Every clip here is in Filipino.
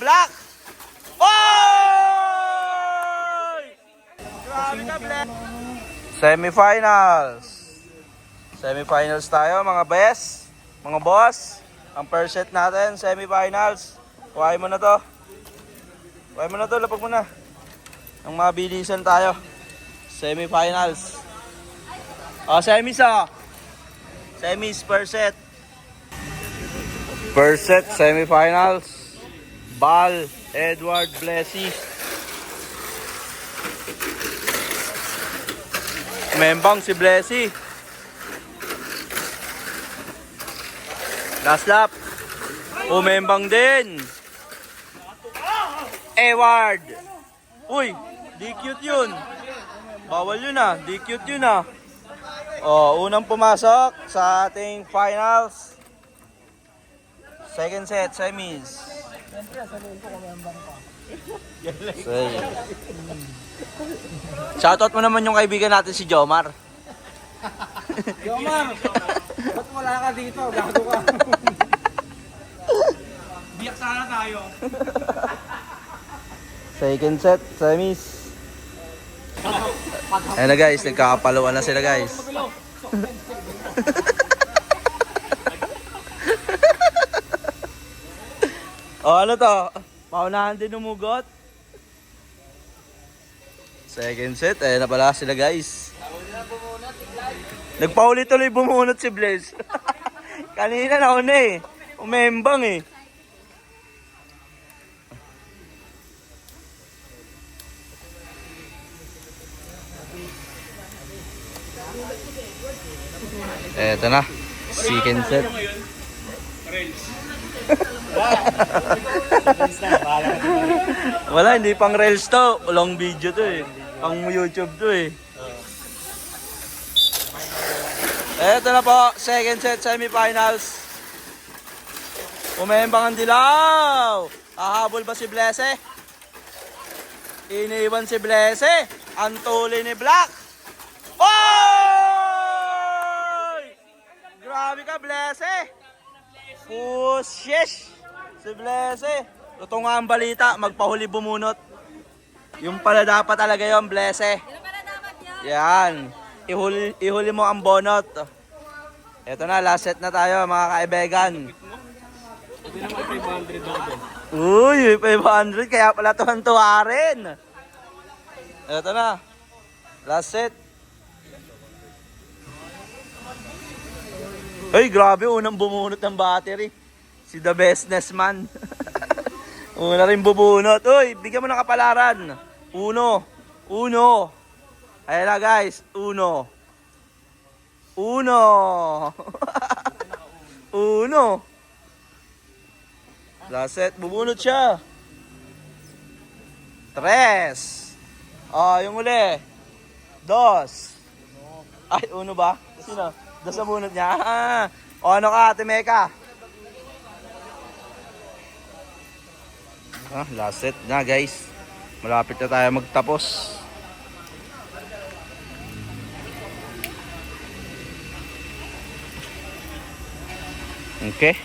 black. Oh! Grabe ka, black. Semifinals. Semifinals tayo, mga best. Mga boss. Ang first set natin, semifinals. Kuhain mo na to. Kuhain mo na to, lapag mo na. Ang mabilisan tayo. Semifinals. Semis Semis, first set. First set, semifinals. Bal, Edward, Blessy. Membang si Blessy. Last lap. Membang din. Edward. Uy, di cute yun. Bawal yun ah, di cute yun ah. Unang pumasok sa ating finals. Second set, semis. Siyempre, sabihin ko kung membang pa. Sige. Shoutout mo naman yung kaibigan natin si Jomar. Jomar, ba't wala ka dito? Gago ka. Biyak sana tayo. Second set, semis. Ayan na guys, nagkakapaluan na sila guys. Ano to? Paunahan din umugot. Second set, ayan na pala sila guys. Nagpaulit-ulit bumunot si Blaze. Kanina nauna eh. Umembang eh. Eto na. Second set. Wala, hindi pang reels to. Long video to eh. Pang YouTube to eh. Eto na po, second set semifinals. Umembang ang dilaw. Hahabol ba si Blesse? Iniwan si Blesse. Ang tuloy ni Black. Oh! Grabe ka, Blesse. Pushish. Si Blesse. Totoo nga ang balita, magpahuli bumunot. Yung pala dapat talaga yung Blesse. Yan. Ihuli mo ang bonot. Ito na, last set na tayo mga kaibigan. Uy, 500. Kaya pala tuwan-tuwa rin. Ito na. Last set. Ay, grabe. Unang bumunot ng battery. Si The Bestness Man. Una rin bubunot. Uy, bigyan mo ng kapalaran. Uno. Ayan na guys. Uno. Last set. Bubunot siya. Tres. Yung uli. Dos. Ay, uno ba? Sino? Dos na bunot niya. Ano ka, Timeka? Last set na guys. Malapit na tayo magtapos. Okay.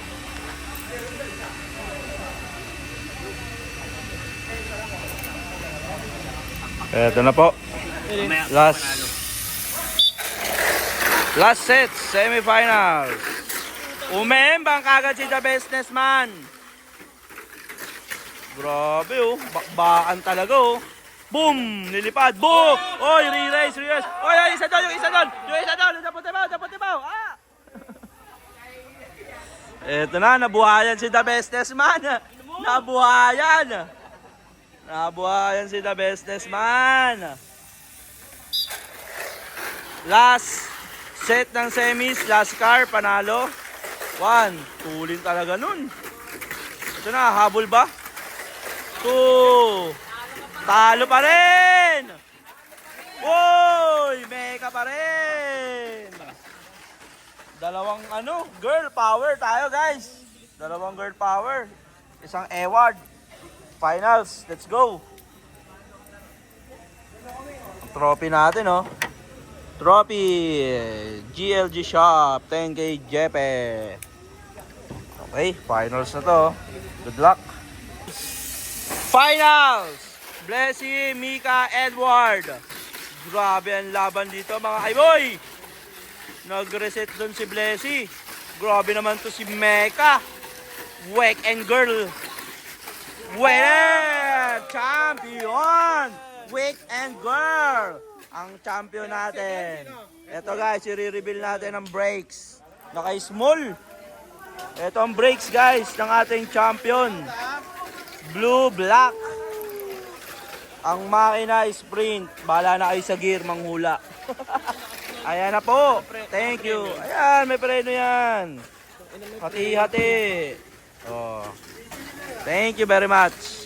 Ito na po. Last set, semifinals. Umembang kagad si The Bestness Man. Grabe oh, bakbakan talaga oh. Boom! Nilipad, boom! Oy, re-race. Oy, yung isa doon. Dapat ibaw. Eto na, nabuhayan si The Bestness Man. Nabuhayan si The Bestness Man. Last set ng semis, last car, panalo. 1, tulin talaga nun. Ito na, habol ba? 2, talo pa rin. Uy, meka pa rin. Dalawang girl power tayo guys. Dalawang girl power. Isang award. Finals, let's go. Trophy natin oh. Trophy GLG Shop 10K Jepe. Okay, finals na to. Good luck. Finals! Blessy, Mika, Edward. Grabe ang laban dito mga kaiboy. Nag-reset doon si Blessy. Grabe naman to si Meka. Wek and girl. Winner! Champion! Wek and girl. Ang champion natin. Ito guys, i-reveal natin ang brakes. Naka-small. Ito ang brakes guys ng ating champion. Blue, black. Ang makina sprint. Bahala na kayo sa gear, manghula. Ayan na po. Thank you. Ayan, may preno yan. Hati-hati. Oh. Thank you very much.